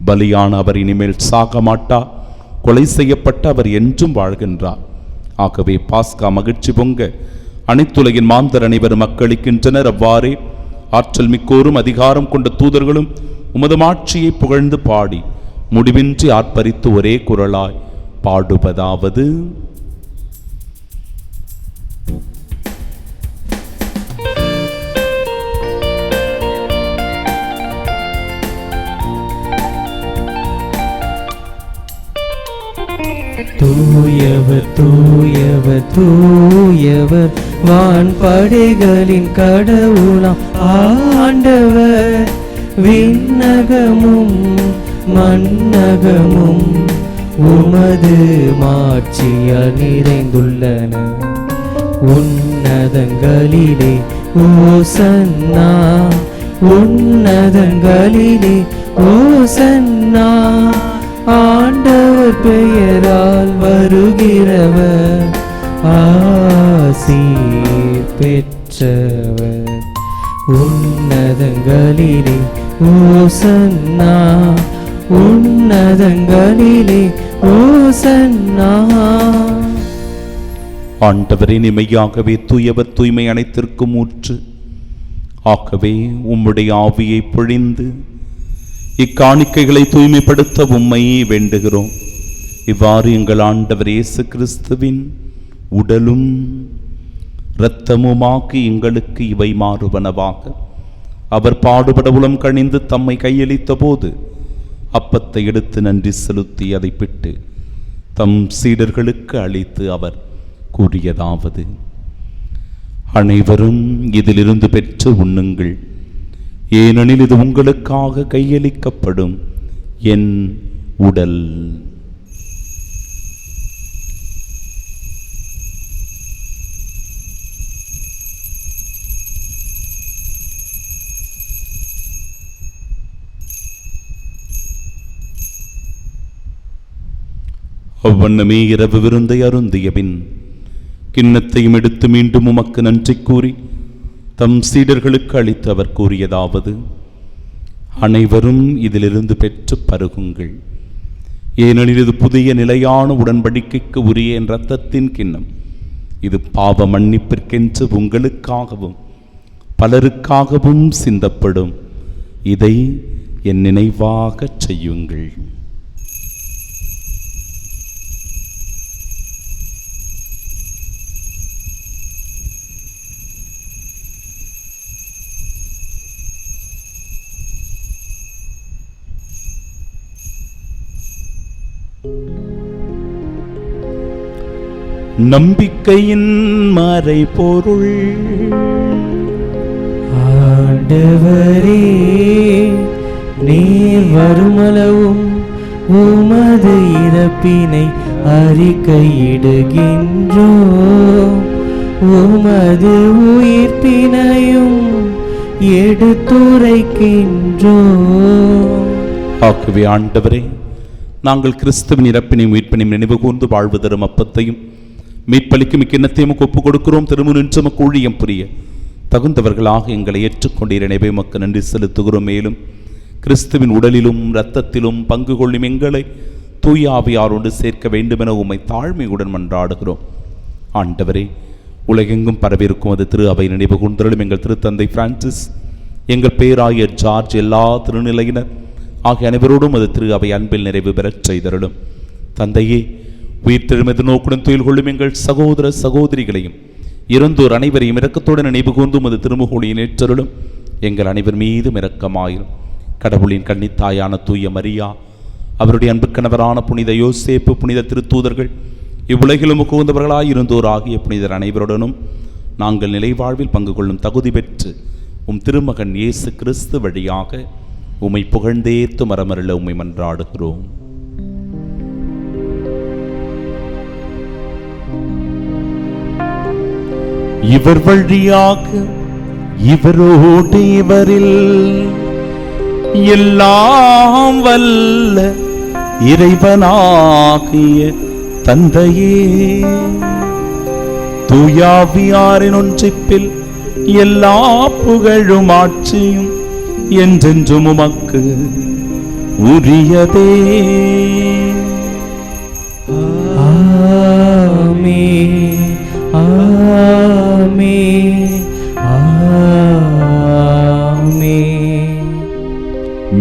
பலியான அவர் இனிமேல் சாக மாட்டார். கொலை செய்யப்பட்ட அவர் என்றும் வாழ்கின்றார். ஆகவே பாஸ்கா மகிழ்ச்சி பொங்க அனைத்துலகின் மாந்தர் அனைவரும் மக்களிக்கின்றனர். அவ்வாறே ஆற்றல் மிக்கோரும் அதிகாரம் கொண்ட தூதர்களும் உமது மாட்சியை புகழ்ந்து பாடி முடிவின்றி ஆர்ப்பரித்து ஒரே குரலாய் பாடுவதாவது: தூயவர் தூயவர் தூயவர் வான்படைகளின் கடவுளாம் ஆண்டவர். விண்ணகமும் மண்ணகமும் உமது மாட்சியால் நிறைந்துள்ளன. உன்னதங்களிலே ஓசன்னா, உன்னதங்களிலே ஓசன்னா. ஆண்டவர் பெயரால் வருகிறவர் ஆசீர் பெற்றவர். உன்னதங்களிலே ஓசன்னா, உன்னதங்களிலே ஓசன்னா. ஆண்டவரே, மெய்யாகவே தூயவர், தூய்மை அனைத்திற்கும் ஊற்று. ஆகவே உம்முடைய ஆவியை பொழிந்து இக்காணிக்கைகளை தூய்மைப்படுத்த உம்மை வேண்டுகிறோம். இவ்வாறு எங்கள் ஆண்டவர் இயேசு கிறிஸ்துவின் உடலும் இரத்தமுமாக்கி எங்களுக்கு இவை மாறுவனவாக. அவர் பாடுபட உளம் கணிந்து தம்மை கையளித்த போது அப்பத்தை எடுத்து நன்றி செலுத்தி அதை பிட்டு தம் சீடர்களுக்கு அளித்து அவர் கூறியதாவது: அனைவரும் இதிலிருந்து பெற்று உண்ணுங்கள், ஏனெனில் இது உங்களுக்காக கையளிக்கப்படும் என் உடல். அவ்வண்ணமே இரவு விருந்தை அருந்திய பின் கிண்ணத்தையும் எடுத்து மீண்டும் உமக்கு நன்றி கூறி தம் சீடர்களுக்கு அளித்து அவர் கூறியதாவது: அனைவரும் இதிலிருந்து பெற்று பருகுங்கள், ஏனெனில் இது புதிய நிலையான உடன்படிக்கைக்கு உரிய என் இரத்தத்தின் கிண்ணம். இது பாவ மன்னிப்பிற்கென்று உங்களுக்காகவும் பலருக்காகவும் சிந்தப்படும். இதை என் நினைவாக செய்யுங்கள். நம்பிக்கையின் மறைபொருள். ஆண்டவரே, நீர் வருமளவும் உமது இறப்பினை அறிக்கையிடுகின்றோம், உமது உயிர்ப்பினையும் எடுத்துரைக்கின்றோம். ஆகவே ஆண்டவரே, நாங்கள் கிறிஸ்துவின் இறப்பினையும் உயிர்ப்பினையும் நினைவு கூர்ந்து வாழ்வு தரும் அப்பத்தையும் மீட்பளிக்கும் இக்கிண்ணத்தையும் ஒப்புக் கொடுக்கிறோம். திருமுனின்று மக்கு ஊழியம் புரிய தகுந்தவர்களாக எங்களை ஏற்றுக்கொண்டீர். எனவே மக்கு நன்றி செலுத்துகிறோம். மேலும் கிறிஸ்துவின் உடலிலும் இரத்தத்திலும் பங்கு கொள்ளும் எங்களை தூய ஆவியாரோடு சேர்க்க வேண்டுமென உம்மை தாழ்மையுடன் மன்றாடுகிறோம். ஆண்டவரே, உலகெங்கும் பரவிருக்கும் அது திரு அவை நினைவு கூர்ந்தருளும். எங்கள் திருத்தந்தை பிரான்சிஸ், எங்கள் பேராயர் ஜார்ஜ், எல்லா திருநிலையினர் ஆகிய அனைவரோடும் அது திரு அவை அன்பில் நிறைவு பெறச் செய்தருளும். தந்தையே, உயிர்த்தெழுமது நோக்குடன் துயில் கொள்ளும் எங்கள் சகோதர சகோதரிகளையும் இறந்தோர் அனைவரையும் இரக்கத்துடன் நினைவு கூர்ந்தும் அது திருமுகொழியின் ஏற்றருளும். எங்கள் அனைவர் மீதும் இரக்கமாயிரும். கடவுளின் கன்னித்தாயான தூய மரியா, அவருடைய அன்பு கணவரான புனித யோசேப்பு, புனித திருத்தூதர்கள், இவ்வுலகிலும் உகந்தவர்களாய் இருந்தோர் ஆகிய புனிதர் அனைவருடனும் நாங்கள் நிலைவாழ்வில் பங்கு கொள்ளும் தகுதி பெற்று உம் திருமகன் இயேசு கிறிஸ்து வழியாக உம்மை புகழ்ந்தேத்து மரமருள உம்மை மன்றாடுகிறோம். இவர் வழியாக இவரோடு இவரில் எல்லாம் வல்ல இறைவனாகிய தந்தையே, தூயாவியாரின் ஒன்றிப்பில் எல்லா புகழும் ஆட்சியும் என்றென்றும் உமக்கு உரியதே. ஆமென், ஆமென்.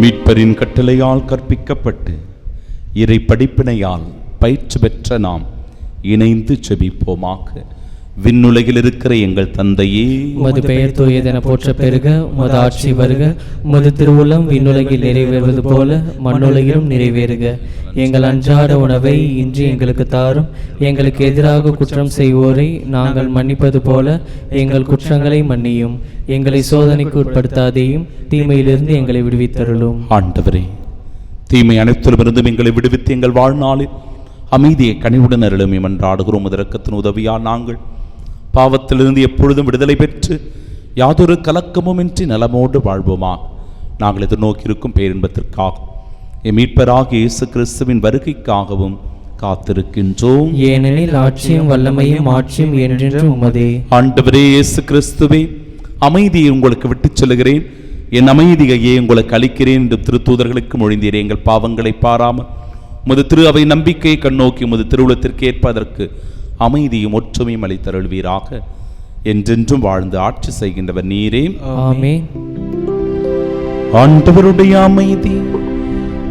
மீட்பரின் கட்டளையால் கற்பிக்கப்பட்டு இறை படிப்பினையால் பயிற்சி பெற்ற நாம் இணைந்து செபிப்போமாக. விண்ணுலகில் இருக்கிற எங்கள் தந்தையே, உமது பெயர் தூயதென போற்ற பெருக, உமது ஆட்சி வருக, உமது திருவுளம் விண்ணுலகில் நிறைவேறுவது போல மண்ணுலகிலும் நிறைவேறுக. எங்கள் அன்றாட உணவை இன்று எங்களுக்கு தாரும். எங்களுக்கு எதிராக குற்றம் செய்வோரை நாங்கள் மன்னிப்பது போல எங்கள் குற்றங்களை மன்னியும். எங்களை சோதனைக்கு உட்படுத்தாதேயும், தீமையிலிருந்து எங்களை விடுவித்தருளும். ஆண்டவரே, தீமை அனைத்திலுமிருந்தும் எங்களை விடுவித்து எங்கள் வாழ்நாளில் அமைதியை கனிவுடன் அருளும் என்றாடுகிறோம். இரக்கத்தின் உதவியால் நாங்கள் பாவத்திலிருந்து எப்பொழுதும் விடுதலை பெற்று யாதொரு கலக்கமும் இன்றி நலமோடு வாழ்வோமா. நாங்கள் எதிர்நோக்கியிருக்கும் பேரின்பத்திற்காகவும் எம் மீட்பராகிய இயேசு கிறிஸ்துவின் வருகைக்காகவும் காத்திருக்கின்றோம். ஏனெனில் ஆட்சியும் வல்லமையும் ஆட்சியும் என்றென்றும் உமதே. ஆண்டவரே இயேசு கிறிஸ்துவே, அமைதியை உங்களுக்கு விட்டுச் செல்கிறேன், என் அமைதியையே உங்களுக்கு அளிக்கிறேன் என்று திருத்தூதர்களுக்கு மொழிந்தீரே. எங்கள் பாவங்களை பாராமல் உமது திரு அவை நம்பிக்கையை கண்ணோக்கி உமது திருவுளத்திற்கு ஏற்பதற்கு அமைதியும் ஒற்றுமையும் அளித்தருள்வீராக. என்றென்றும் வாழ்ந்து ஆட்சி செய்கின்றவர் நீரே. ஆமென். ஆண்டவருடைய அமைதி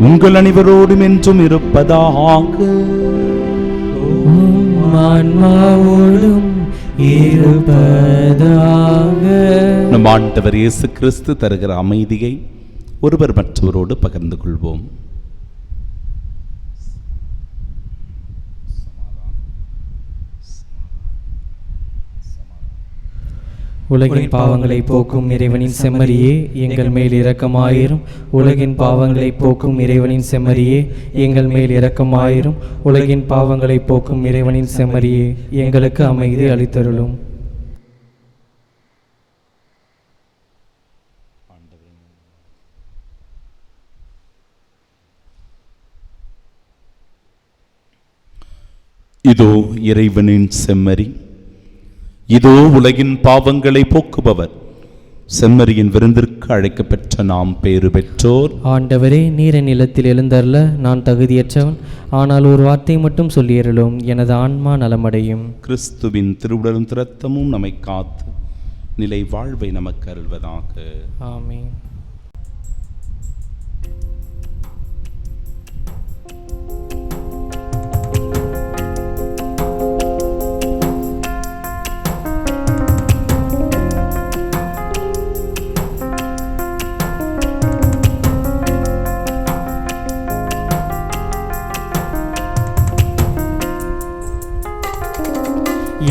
உங்கள் அனைவரோடும் என்றும் இருப்பதாக. ஆன்மாவோடும் இருப்பதாக. நம் ஆண்டவர் இயேசு கிறிஸ்து தருகிற அமைதியை ஒருவர் மற்றவரோடு பகிர்ந்து கொள்வோம். உலகின் பாவங்களை போக்கும் இறைவனின் செம்மறியே, எங்கள் மேல் இரக்கமாயிரும். உலகின் பாவங்களை போக்கும் இறைவனின் செம்மறியே, எங்கள் மேல் இரக்கமாயிரும். உலகின் பாவங்களை போக்கும் இறைவனின் செம்மறியே, எங்களுக்கு அமைதி அளித்தருளும். இதோ இறைவனின் செம்மறி, இதோ உலகின் பாவங்களை போக்குபவர். செம்மறியின் விருந்திற்கு அழைக்கப்பெற்ற நாம் பேறு பெற்றோர். ஆண்டவரே, நீர் என் நிலத்தில் எழுந்தருள நான் தகுதியற்றவன். ஆனால் ஒரு வார்த்தை மட்டும் சொல்லியருளும், எனது ஆன்மா நலமடையும். கிறிஸ்துவின் திருவுடலும் இரத்தமும் நம்மை காத்து நிலை வாழ்வை நமக்கு அருள்வதாக. ஆமென்.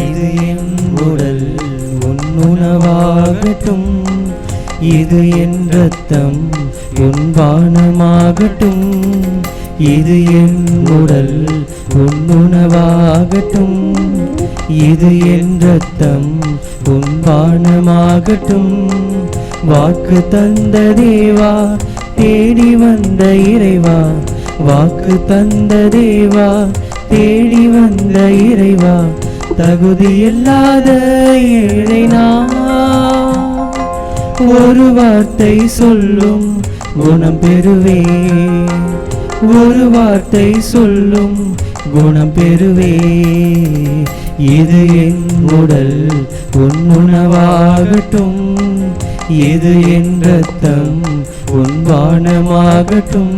இது என் உடல் உன்னுணவாகட்டும், இது என் இரத்தம் உன்பானமாகட்டும். இது என் உடல் உன்னுணவாகட்டும், இது என் இரத்தம் உன்பானமாகட்டும். வாக்கு தந்த தேவா, தேடி வந்த இறைவா, வாக்கு தந்த தேவா, தேடி வந்த இறைவா, தகுதியில்லாத ஏழை நான் ஒரு வார்த்தை சொல்லும் குணம் பெறுவே, ஒரு வார்த்தை சொல்லும் குணம் பெறுவே. இது என் உடல் உன்னுணவாகட்டும், இது என் இரத்தம் உன்பானமாகட்டும்.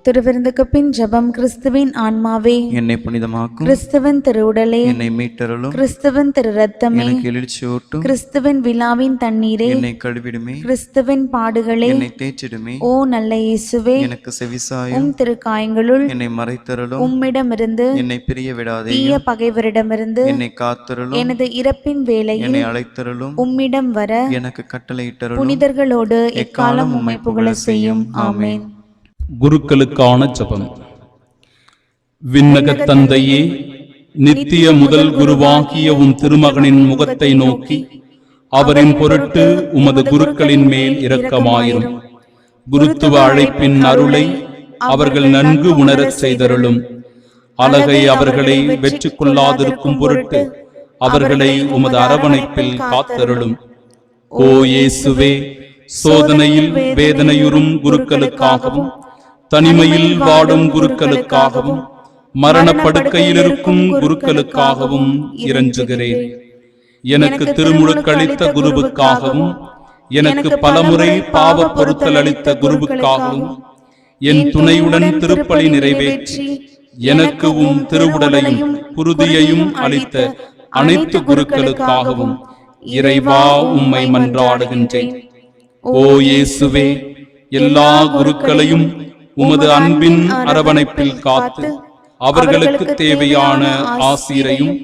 திருவிருந்துக்கு பின் ஜெபம். கிறிஸ்துவின் ஆன்மாவே என்னை புனிதமாக்கும், கிறிஸ்துவின் திருவுடலே என்னை மீட்டருளும், கிறிஸ்துவின் திரு இரத்தமே எனக்கு எழுச்சியூட்டும், கிறிஸ்துவின் விழாவின் தண்ணீரே என்னை கழுவிடுமே, கிறிஸ்துவின் பாடுகளே என்னை தேய்ச்சிடுமே. ஓ நல்ல இயேசுவே, எனக்கு செவிசாயும், உம் திருக்காயங்களுள் என்னை மறைத்தருளும், உம்மிடமிருந்து என்னை பிரிய விடாதே, தீய பகைவரிடமிருந்து என்னை காத்தருளும், எனது இறப்பின் வேளையில் என்னை அழைத்தருளும், உம்மிடம் வர எனக்கு கட்டளையிட்டருளும். புனிதர்களோடு எக்காலம் உம்மை புகழ செய்யும். ஆமென். குருக்களுக்கான ஜெபம். விண்ணகத் தந்தையே, நித்திய முதல் குருவாகிய உம் திருமகனின் முகத்தை நோக்கி அவரின் பொருட்டு உமது குருக்களின் மேல் இரக்கமாயிரும். குருத்துவ அழைப்பின் அருளை அவர்கள் நன்கு உணரச் செய்தருளும். அழகை அவர்களை வெற்றி கொள்ளாதிருக்கும் பொருட்டு அவர்களை உமது அரவணைப்பில் காத்தருளும். ஓ இயேசுவே, சோதனையில் வேதனையுறும் குருக்களுக்காகவும் தனிமையில் வாடும் குருக்களுக்காகவும் மரணப்படுக்கையில் இருக்கும் குருக்களுக்காகவும் இறைஞ்சுகிறேன். எனக்கு திருமுழுக்களித்த குருவுக்காகவும், எனக்கு பலமுறை பாவ பொறுத்தல் அளித்த குருவுக்காகவும், என் துணையுடன் திருப்பலி நிறைவேற்றி எனக்கு உம் திருவுடலையும் குருதியையும் அளித்த அனைத்து குருக்களுக்காகவும் இறைவா உம்மை மன்றாடுகின்றேன். ஓ இயேசுவே, எல்லா குருக்களையும் உமது அன்பின் அரவணைப்பில் காத்து அவர்களுக்கு தேவையான ஆசீரையும்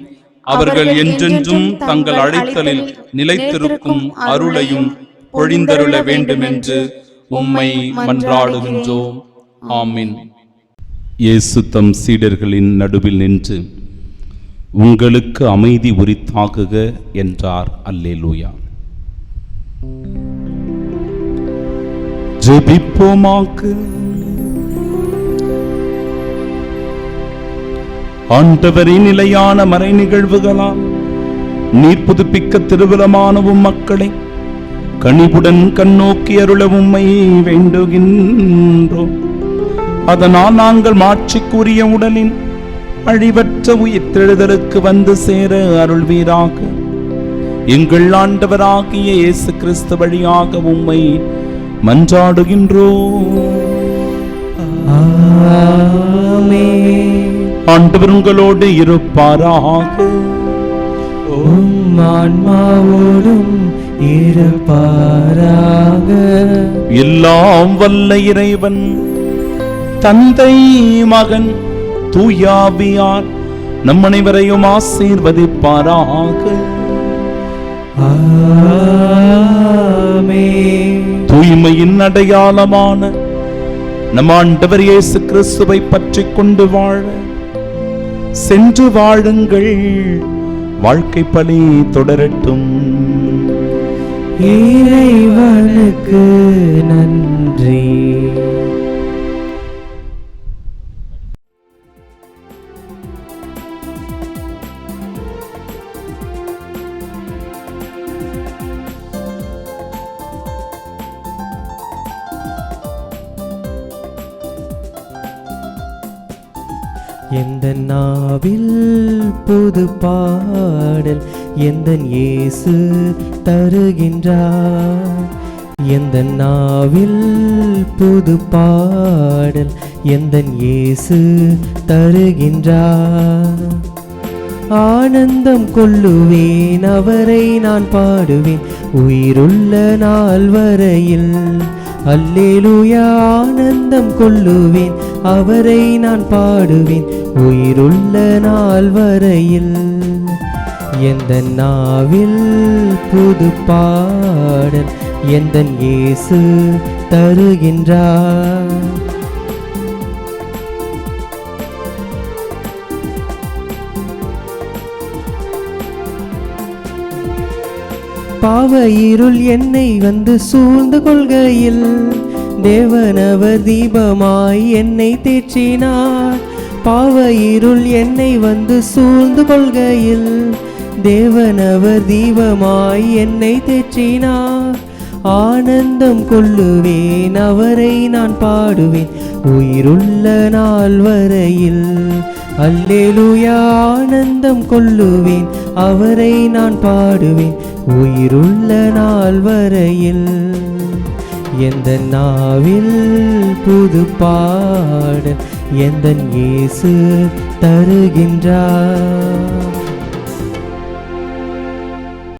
அவர்கள் என்றென்றும் தங்கள் அழைத்தலில் நிலைத்திருக்கும் அருளையும் பொழிந்தருள வேண்டுமென்று உம்மை மன்றாடுகின்றோம். ஆமீன். இயேசு தம் சீடர்களின் நடுவில் நின்று உங்களுக்கு அமைதி உரித்தாகுக என்றார். அல்லேலூயா. ஜெபிப்போமாக்கு. ஆண்டவரின் நிலையான மறை நிகழ்வுகளால் நீர் புதுப்பிக்க திருவிழமானவும் மக்களை கனிவுடன் கண்ணோக்கி அருள உம்மை வேண்டுகின்றோம். அதனால் நாங்கள் மாட்சிக்குரிய உடலின் அழிவற்ற உயிர்த்தெழுதலுக்கு வந்து சேர அருள்வீராக. எங்கள் ஆண்டவராகிய இயேசு கிறிஸ்து வழியாக உம்மை மன்றாடுகின்றோம். ஆண்டவர் உங்களோடு இருப்பாராக. ஆன்மாவோடும் இருப்பாராக. எல்லாம் வல்ல இறைவன் தந்தை, மகன், தூயாவியார் நம் அனைவரையும் ஆசீர்வதிப்பாராக. ஆமென். தூய்மையின் அடையாளமான நம் ஆண்டவர் இயேசு கிறிஸ்துவை பற்றிக் கொண்டு வாழ சென்று வாழுங்கள். வாழ்க்கை பலி தொடரட்டும். இறைவனுக்கு நன்றி. எந்த நாவில் புது பாடல் எந்தன் இயேசு தருகின்றார். எந்த நாவில் புது பாடல் எந்தன் இயேசு தருகின்றார். ஆனந்தம் கொள்ளுவேன், அவரை நான் பாடுவேன் உயிருள்ள நாள் வரையில். அல்லேலூயா. ஆனந்தம் கொள்ளுவேன், அவரை நான் பாடுவேன் உயிருள்ள நாள் வரையில். எந்த நாவில் புது பாடல் எந்தன் இயேசு தருகின்றார். பாவ இருள் என்னை வந்து சூழ்ந்து கொள்கையில் தேவனவர் தீபமாய் என்னை தேற்றினார். பாவ இருள் என்னை வந்து சூழ்ந்து கொள்கையில் தேவனவர் தீபமாய் என்னை தேற்றினார். ஆனந்தம் கொள்ளுவேன், அவரை நான் பாடுவேன் உயிருள்ள நாள் வரையில். அல்லேலூயா. ஆனந்தம் கொள்ளுவேன், அவரை நான் பாடுவேன் உயிருள்ள நாள் வரையில். எந்த நாவில் புது பாடல் எந்தன் இயேசு தருகின்றார்.